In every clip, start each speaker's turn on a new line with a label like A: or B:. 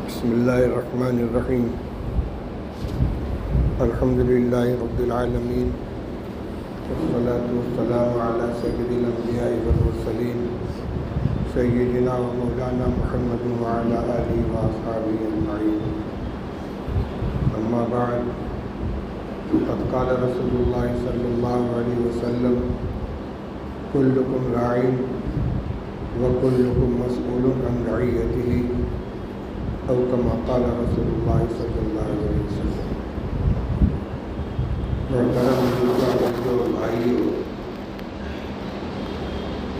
A: بسم اللہ الرحمن الرحیم الحمد للہ رب العالمین والصلاة والسلام علی سید الانبیاء والمرسلین سیدنا و مولانا محمد وعلی آلہ واصحابہ اجمعین اما بعد قد قال رسول اللہ صلی اللہ علیہ وسلم کلکم راع وکلکم مسئول عن رعیتہ او کما قال رسول اللہ صلی اللہ علیہ وسلم۔ محترم بھائیو،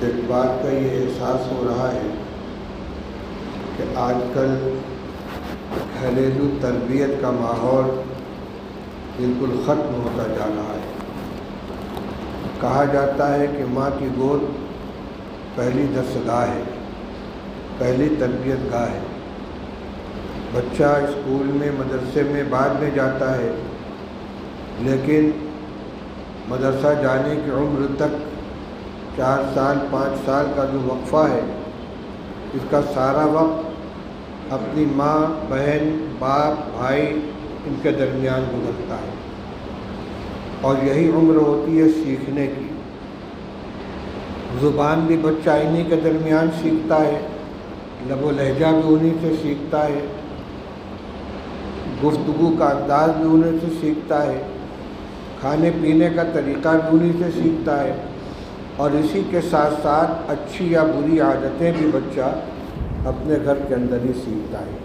A: ایک بات کا یہ احساس ہو رہا ہے کہ آج کل گھریلو تربیت کا ماحول بالکل ختم ہوتا جا رہا ہے۔ کہا جاتا ہے کہ ماں کی گود پہلی درسگاہ ہے، پہلی تربیت گاہ ہے۔ بچہ اسکول میں مدرسے میں بعد میں جاتا ہے، لیکن مدرسہ جانے کی عمر تک 4 سال 5 سال کا جو وقفہ ہے، اس کا سارا وقت اپنی ماں، بہن، باپ، بھائی ان کے درمیان گزرتا ہے، اور یہی عمر ہوتی ہے سیکھنے کی۔ زبان بھی بچہ انہی کے درمیان سیکھتا ہے، لب و لہجہ بھی انہی سے سیکھتا ہے، گفتگو کا انداز بھی انہیں سے سیکھتا ہے، کھانے پینے کا طریقہ بھی انہیں سے سیکھتا ہے، اور اسی کے ساتھ ساتھ اچھی یا بری عادتیں بھی بچہ اپنے گھر کے اندر ہی سیکھتا ہے۔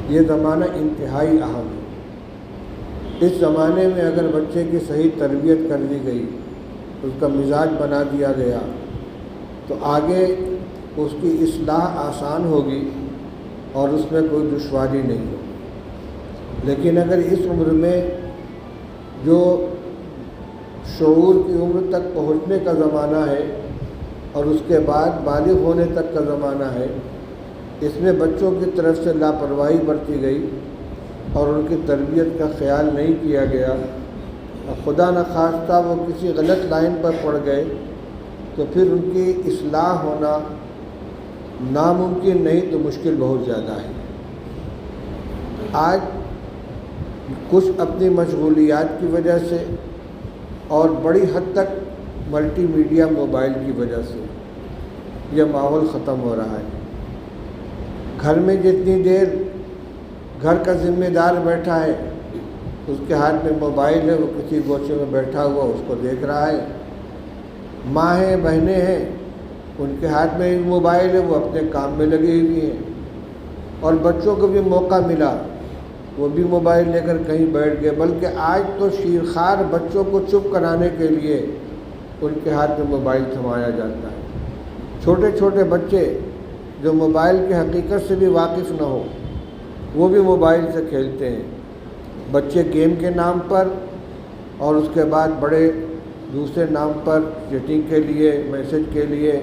A: یہ زمانہ انتہائی اہم ہے۔ اس زمانے میں اگر بچے کی صحیح تربیت کر دی گئی، اس کا مزاج بنا دیا گیا، تو آگے اس کی اصلاح آسان ہوگی اور اس میں کوئی دشواری نہیں ہوگی۔ لیکن اگر اس عمر میں جو شعور کی عمر تک پہنچنے کا زمانہ ہے اور اس کے بعد بالغ ہونے تک کا زمانہ ہے، اس میں بچوں کی طرف سے لاپرواہی برتی گئی اور ان کی تربیت کا خیال نہیں کیا گیا، اور خدا نخواستہ وہ کسی غلط لائن پر پڑ گئے، تو پھر ان کی اصلاح ہونا ناممکن نہیں تو مشکل بہت زیادہ ہے۔ آج کچھ اپنی مشغولیات کی وجہ سے اور بڑی حد تک ملٹی میڈیا موبائل کی وجہ سے یہ ماحول ختم ہو رہا ہے۔ گھر میں جتنی دیر گھر کا ذمہ دار بیٹھا ہے، اس کے ہاتھ میں موبائل ہے، وہ کسی گوشے میں بیٹھا ہوا اس کو دیکھ رہا ہے۔ ماں ہیں، بہنیں ہیں، ان کے ہاتھ میں موبائل ہے، وہ اپنے کام میں لگی ہوئی ہیں، اور بچوں کو بھی موقع ملا وہ بھی موبائل لے کر کہیں بیٹھ گئے۔ بلکہ آج تو شیرخوار بچوں کو چپ کرانے کے لیے ان کے ہاتھ میں موبائل تھمایا جاتا ہے۔ چھوٹے چھوٹے بچے جو موبائل کی حقیقت سے بھی واقف نہ ہو، وہ بھی موبائل سے کھیلتے ہیں۔ بچے گیم کے نام پر اور اس کے بعد بڑے دوسرے نام پر چیٹنگ کے لیے، میسج کے لیے،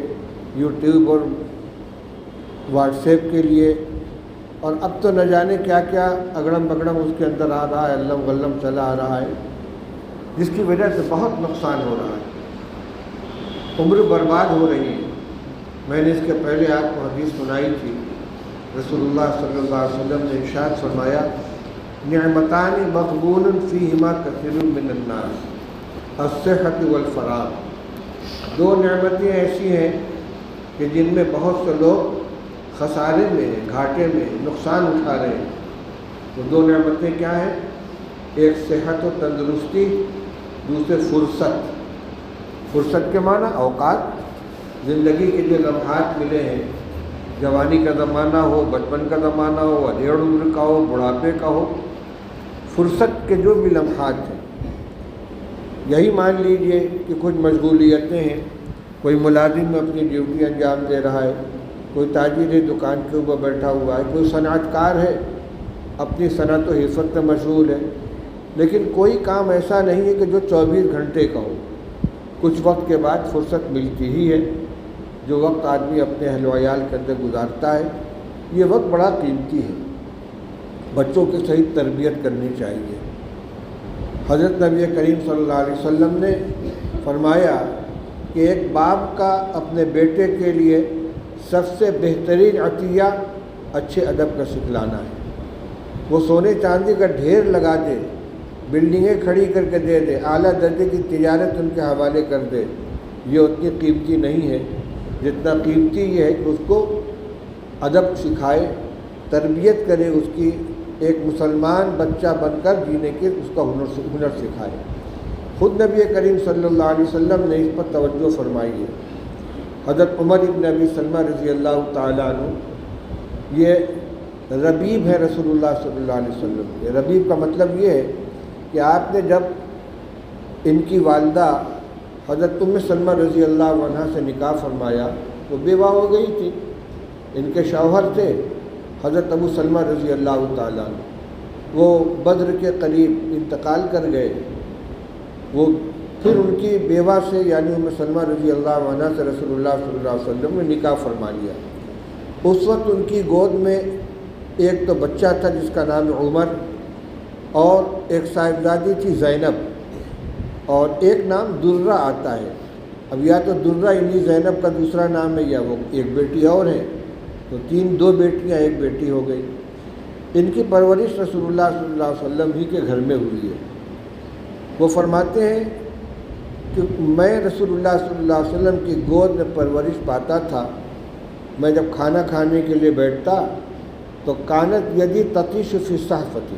A: یوٹیوب اور واٹس ایپ کے لیے، اور اب تو نہ جانے کیا کیا اگڑم بگڑم اس کے اندر آ رہا ہے، علم غلم چلا آ رہا ہے، جس کی وجہ سے بہت نقصان ہو رہا ہے، عمر برباد ہو رہی ہے۔ میں نے اس کے پہلے آپ کو حدیث سنائی تھی، رسول اللہ صلی اللہ علیہ وسلم نے ارشاد فرمایا، نعمتان مغبون فیہما کثیر من الناس الصحۃ والفراغ۔ 2 نعمتیں ایسی ہیں کہ جن میں بہت سے لوگ خسارے میں، گھاٹے میں، نقصان اٹھا رہے ہیں۔ وہ 2 نعمتیں کیا ہیں؟ ایک صحت و تندرستی، دوسرے فرصت۔ فرصت کے معنی اوقات، زندگی کے جو لمحات ملے ہیں، جوانی کا زمانہ ہو، بچپن کا زمانہ ہو، ادھیڑ عمر کا ہو، بڑھاپے کا ہو، فرصت کے جو بھی لمحات ہیں، یہی مان لیجئے کہ کچھ مشغولیتیں ہیں۔ کوئی ملازم میں اپنی ڈیوٹی انجام دے رہا ہے، کوئی تاجر دکان کے اوپر بیٹھا ہوا ہے، کوئی صنعت کار ہے اپنی صنعت و حرفت میں مشغول ہے، لیکن کوئی کام ایسا نہیں ہے کہ جو 24 گھنٹے کا ہو۔ کچھ وقت کے بعد فرصت ملتی ہی ہے، جو وقت آدمی اپنے اہل و عیال کے اندر گزارتا ہے، یہ وقت بڑا قیمتی ہے۔ بچوں کی صحیح تربیت کرنی چاہیے۔ حضرت نبی کریم صلی اللہ علیہ وسلم نے فرمایا کہ ایک باپ کا اپنے بیٹے کے لیے سب سے بہترین عطیہ اچھے ادب کا سکھلانا ہے۔ وہ سونے چاندی کا ڈھیر لگا دے، بلڈنگیں کھڑی کر کے دے دے، اعلیٰ درجے کی تجارت ان کے حوالے کر دے، یہ اتنی قیمتی نہیں ہے جتنا قیمتی یہ ہے کہ اس کو ادب سکھائے، تربیت کرے، اس کی ایک مسلمان بچہ بن کر جینے کے اس کا ہنر سکھائے۔ خود نبی کریم صلی اللہ علیہ وسلم نے اس پر توجہ فرمائی ہے۔ حضرت عمر ابن ابی سلمہ رضی اللہ تعالیٰ عنہ یہ ربیب ہے رسول اللہ صلی اللہ علیہ وسلم کے۔ ربیب کا مطلب یہ ہے کہ آپ نے جب ان کی والدہ حضرت ام سلمہ رضی اللہ عنہ سے نکاح فرمایا تو بیوہ ہو گئی تھی، ان کے شوہر تھے حضرت ابو سلمہ رضی اللہ تعالیٰ عنہ، وہ بدر کے قریب انتقال کر گئے۔ وہ پھر ان کی بیوہ سے یعنی ام سلمہ رضی اللہ عنہ سے رسول اللہ صلی اللہ علیہ وسلم نے نکاح فرما لیا۔ اس وقت ان کی گود میں ایک تو بچہ تھا جس کا نام عمر، اور ایک صاحبزادی تھی زینب، اور ایک نام درہ آتا ہے۔ اب یا تو درہ انہی زینب کا دوسرا نام ہے یا وہ ایک بیٹی اور ہے، تو دو بیٹیاں ایک بیٹی ہو گئی۔ ان کی پرورش رسول اللہ صلی اللہ علیہ وسلم ہی کے گھر میں ہوئی ہے۔ وہ فرماتے ہیں کہ میں رسول اللہ صلی اللہ علیہ وسلم کی گود میں پرورش پاتا تھا۔ میں جب کھانا کھانے کے لیے بیٹھتا تو کانت یدی تطیش فی الصحفتی،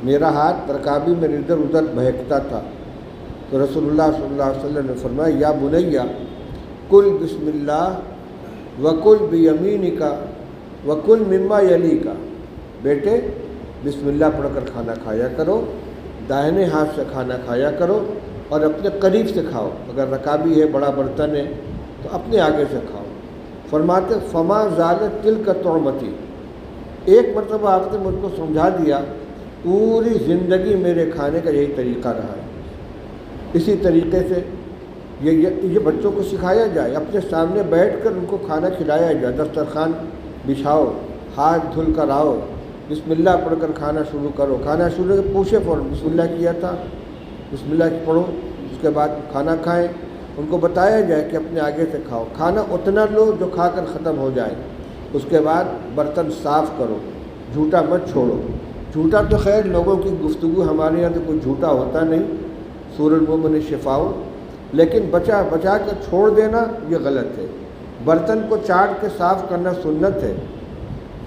A: میرا ہاتھ رکابی میں ادھر ادھر بہکتا تھا۔ تو رسول اللہ صلی اللہ علیہ وسلم نے فرمایا یا بنیا کل بسم اللہ وکل بیمینک وکل مما یلیک، بیٹے بسم اللہ پڑھ کر کھانا کھایا کرو، داہنے ہاتھ سے کھانا کھایا کرو اور اپنے قریب سے کھاؤ، اگر رکابی ہے بڑا برتن ہے تو اپنے آگے سے کھاؤ۔ فرماتے فما زالت تلک طعمتی، ایک مرتبہ آپ نے مجھ کو سمجھا دیا، پوری زندگی میرے کھانے کا یہی طریقہ رہا ہے۔ اسی طریقے سے یہ بچوں کو سکھایا جائے، اپنے سامنے بیٹھ کر ان کو کھانا کھلایا جائے، دسترخوان بچھاؤ، ہاتھ دھل کر آؤ، بسم اللہ پڑھ کر کھانا شروع کرو، کھانا شروع پوچھے فوراً بسم اللہ کیا تھا، بسم اللہ پڑھو، اس کے بعد کھانا کھائیں۔ ان کو بتایا جائے کہ اپنے آگے سے کھاؤ، کھانا اتنا لو جو کھا کر ختم ہو جائے، اس کے بعد برتن صاف کرو، جھوٹا مت چھوڑو۔ جھوٹا تو خیر لوگوں کی گفتگو، ہمارے یہاں تو کوئی جھوٹا ہوتا نہیں، سورۃ المؤمن شفاء، لیکن بچا کر چھوڑ دینا یہ غلط ہے۔ برتن کو چاٹ کے صاف کرنا سنت ہے،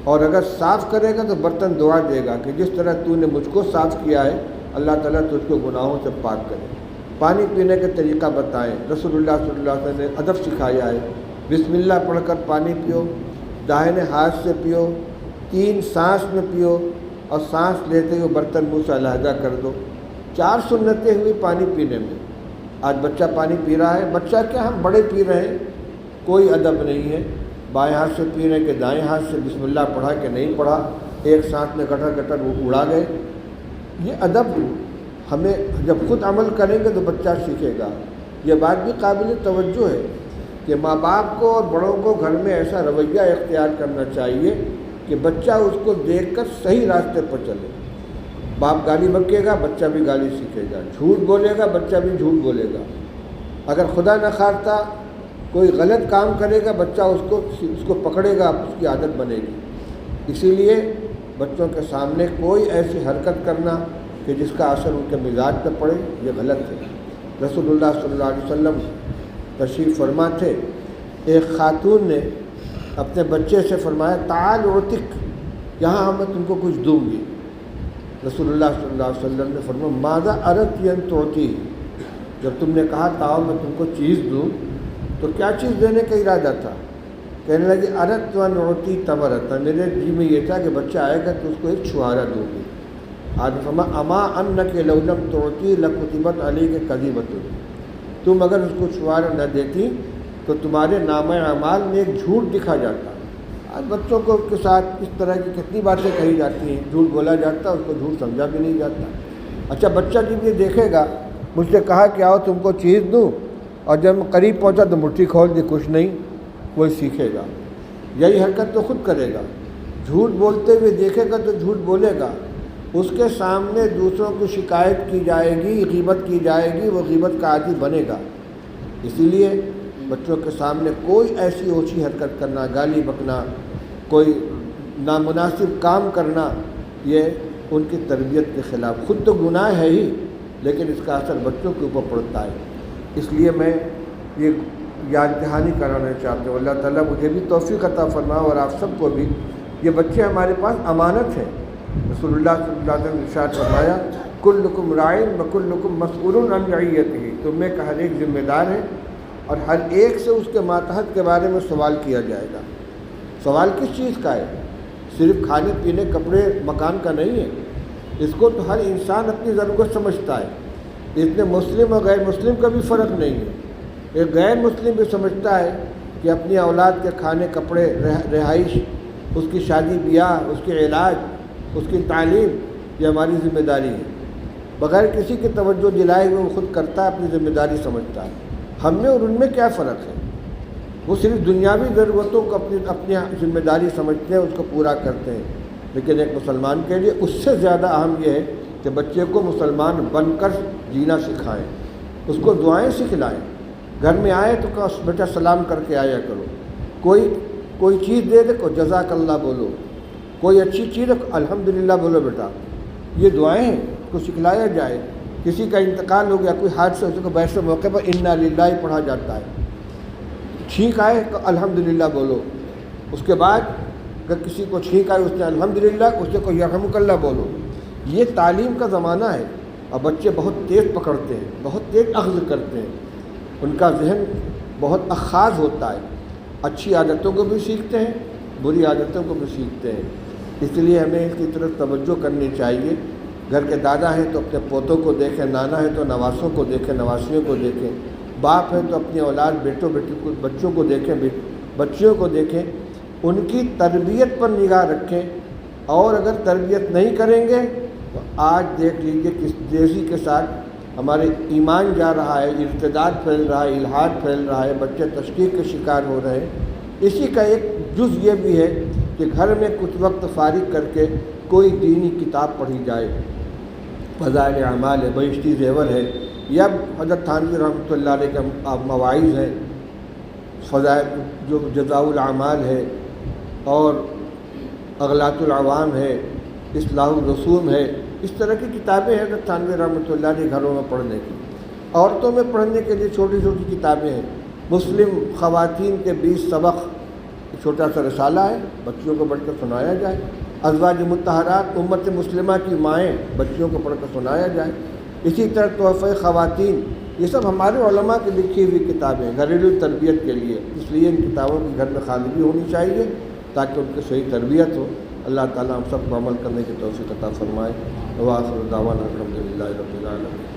A: اور اگر صاف کرے گا تو برتن دعا دے گا کہ جس طرح تو نے مجھ کو صاف کیا ہے اللہ تعالیٰ تجھ کو گناہوں سے پاک کرے۔ پانی پینے کا طریقہ بتائیں، رسول اللہ صلی اللہ علیہ وسلم نے ادب سکھایا ہے، بسم اللہ پڑھ کر پانی پیو، داہنے ہاتھ سے پیو، 3 سانس میں پیو، اور سانس لیتے ہوئے برتن منہ سے علیحدہ کر دو۔ 4 سنتیں ہوئی پانی پینے میں۔ آج بچہ پانی پی رہا ہے، بچہ کیا ہم بڑے پی رہے ہیں، کوئی ادب نہیں ہے، بائیں ہاتھ سے پی رہے کہ دائیں ہاتھ سے، بسم اللہ پڑھا کہ نہیں پڑھا، ایک سانس میں گٹر وہ اڑا گئے۔ یہ ادب ہمیں جب خود عمل کریں گے تو بچہ سیکھے گا۔ یہ بات بھی قابل توجہ ہے کہ ماں باپ کو اور بڑوں کو گھر میں ایسا رویہ اختیار کرنا چاہیے کہ بچہ اس کو دیکھ کر صحیح راستے پر چلے۔ باپ گالی بکے گا بچہ بھی گالی سیکھے گا، جھوٹ بولے گا بچہ بھی جھوٹ بولے گا، اگر خدا نخواستہ کوئی غلط کام کرے گا بچہ اس کو پکڑے گا، اس کی عادت بنے گی۔ اسی لیے بچوں کے سامنے کوئی ایسی حرکت کرنا کہ جس کا اثر ان کے مزاج پہ پڑے یہ غلط ہے۔ رسول اللہ صلی اللہ علیہ وسلم تشریف فرما تھے، ایک خاتون نے اپنے بچے سے فرمایا تعال اعطک، یہاں میں تم کو کچھ دوں گی۔ رسول اللہ صلی اللہ علیہ وسلم نے فرمایا ماذا اردت ان تعطی، جب تم نے کہا تاؤ میں تم کو چیز دوں تو کیا چیز دینے کا ارادہ تھا؟ کہنے لگی اردت ان اعطی تمرۃ، میرے جی میں یہ تھا کہ بچہ آئے گا تو اس کو ایک چھہارا دوں گی۔ آج فرمایا اما انک لو لم تعطی لکتبت علیک کذبۃ، تم اگر اس کو چھہارا نہ دیتی تو تمہارے نامہ اعمال میں ایک جھوٹ لکھا جاتا۔ آج بچوں کو کے ساتھ اس طرح کی کتنی باتیں کہی جاتی ہیں، جھوٹ بولا جاتا ہے، اس کو جھوٹ سمجھا بھی نہیں جاتا۔ اچھا بچہ جب یہ دیکھے گا مجھ سے کہا کہ آؤ تم کو چیز دوں، اور جب قریب پہنچا تو مٹھی کھول دی کچھ نہیں، وہی سیکھے گا۔ یہی حرکت تو خود کرے گا، جھوٹ بولتے ہوئے دیکھے گا تو جھوٹ بولے گا، اس کے سامنے دوسروں کی شکایت کی جائے گی، غیبت کی جائے گی، وہ غیبت کا عادی بنے گا۔ اسی لیے بچوں کے سامنے کوئی ایسی اوچھی حرکت کرنا، گالی بکنا، کوئی نامناسب کام کرنا یہ ان کی تربیت کے خلاف، خود تو گناہ ہے ہی لیکن اس کا اثر بچوں کے اوپر پڑتا ہے۔ اس لیے میں یہ یاد دہانی کرانا چاہتا ہوں، اللہ تعالیٰ مجھے بھی توفیق عطا فرمائے اور آپ سب کو بھی۔ یہ بچے ہمارے پاس امانت ہیں، رسول اللہ صلی اللہ علیہ وسلم نے ارشاد فرمایا کلکم راعٍ وکلکم مسئول عن رعیتہ، تم میں کا ہر ایک ذمہ دار ہے اور ہر ایک سے اس کے ماتحت کے بارے میں سوال کیا جائے گا۔ سوال کس چیز کا ہے؟ صرف کھانے پینے کپڑے مکان کا نہیں ہے، اس کو تو ہر انسان اپنی ضرورت سمجھتا ہے۔ اس میں مسلم اور غیر مسلم کا بھی فرق نہیں ہے۔ ایک غیر مسلم بھی سمجھتا ہے کہ اپنی اولاد کے کھانے کپڑے رہائش، اس کی شادی بیاہ، اس کے علاج، اس کی تعلیم یہ ہماری ذمہ داری ہے، بغیر کسی کی توجہ دلائے ہوئے وہ خود کرتا ہے، اپنی ذمہ داری سمجھتا ہے۔ ہم میں اور ان میں کیا فرق ہے؟ وہ صرف دنیاوی ضرورتوں کو اپنی ذمہ داری سمجھتے ہیں، اس کو پورا کرتے ہیں، لیکن ایک مسلمان کے لیے اس سے زیادہ اہم یہ ہے کہ بچے کو مسلمان بن کر جینا سکھائیں، اس کو دعائیں سکھلائیں۔ گھر میں آئے تو کہو بیٹا سلام کر کے آیا کرو، کوئی چیز دے کو جزاک اللہ بولو، کوئی اچھی چیز الحمدللہ بولو بیٹا، یہ دعائیں ہیں کو سکھلایا جائے۔ کسی کا انتقال ہو گیا، کوئی حادثہ ہو تو ویسے موقع پر انا للہ پڑھا جاتا ہے، چھینک آئے تو الحمدللہ بولو، اس کے بعد اگر کسی کو چھینک آئے اس نے الحمدللہ، اس سے کو یرحمک اللہ بولو۔ یہ تعلیم کا زمانہ ہے اور بچے بہت تیز پکڑتے ہیں، بہت تیز اخذ کرتے ہیں، ان کا ذہن بہت اخاذ ہوتا ہے، اچھی عادتوں کو بھی سیکھتے ہیں، بری عادتوں کو بھی سیکھتے ہیں۔ اس لیے ہمیں اس کی طرف توجہ کرنی چاہیے۔ گھر کے دادا ہیں تو اپنے پوتوں کو دیکھیں، نانا ہے تو نواسوں کو دیکھیں، نواسیوں کو دیکھیں، باپ ہے تو اپنی اولاد بیٹوں بیٹی کو بچوں کو دیکھیں، بچیوں کو دیکھیں، ان کی تربیت پر نگاہ رکھیں۔ اور اگر تربیت نہیں کریں گے تو آج دیکھ لیجئے کس تیزی کے ساتھ ہمارے ایمان جا رہا ہے، ارتداد پھیل رہا ہے، الحاد پھیل رہا ہے، بچے تشکیک کے شکار ہو رہے ہیں۔ اسی کا ایک جز یہ بھی ہے کہ گھر میں کچھ وقت فارغ کر کے کوئی دینی کتاب پڑھی جائے، فضائل اعمال ہے، بہشتی زیور ہے، یا حضرت تھانوی رحمۃ اللہ علیہ کے مواعظ ہیں، فضائل جو جزاء الاعمال ہے، اور اغلاط العوام ہے، اصلاح الرسوم ہے، اس طرح کی کتابیں ہیں حضرت تھانوی رحمۃ اللہ علیہ گھروں میں پڑھنے کی۔ عورتوں میں پڑھنے کے لیے چھوٹی چھوٹی کتابیں ہیں، مسلم خواتین کے 20 سبق، چھوٹا سا رسالہ ہے، بچیوں کو پڑھ کر سنایا جائے۔ ازواج مطہرات، امت مسلمہ کی مائیں، بچیوں کو پڑھ کر سنایا جائے۔ اسی طرح تحفہ خواتین، یہ سب ہمارے علماء کی لکھی ہوئی کتابیں ہیں گھریلو تربیت کے لیے، اس لیے ان کتابوں کی گھر میں خواندگی ہونی چاہیے تاکہ ان کی صحیح تربیت ہو۔ اللہ تعالیٰ ہم سب کو عمل کرنے کی توفیق عطا فرمائے۔ وآخر دعوانا الحمدللہ رب العالمین۔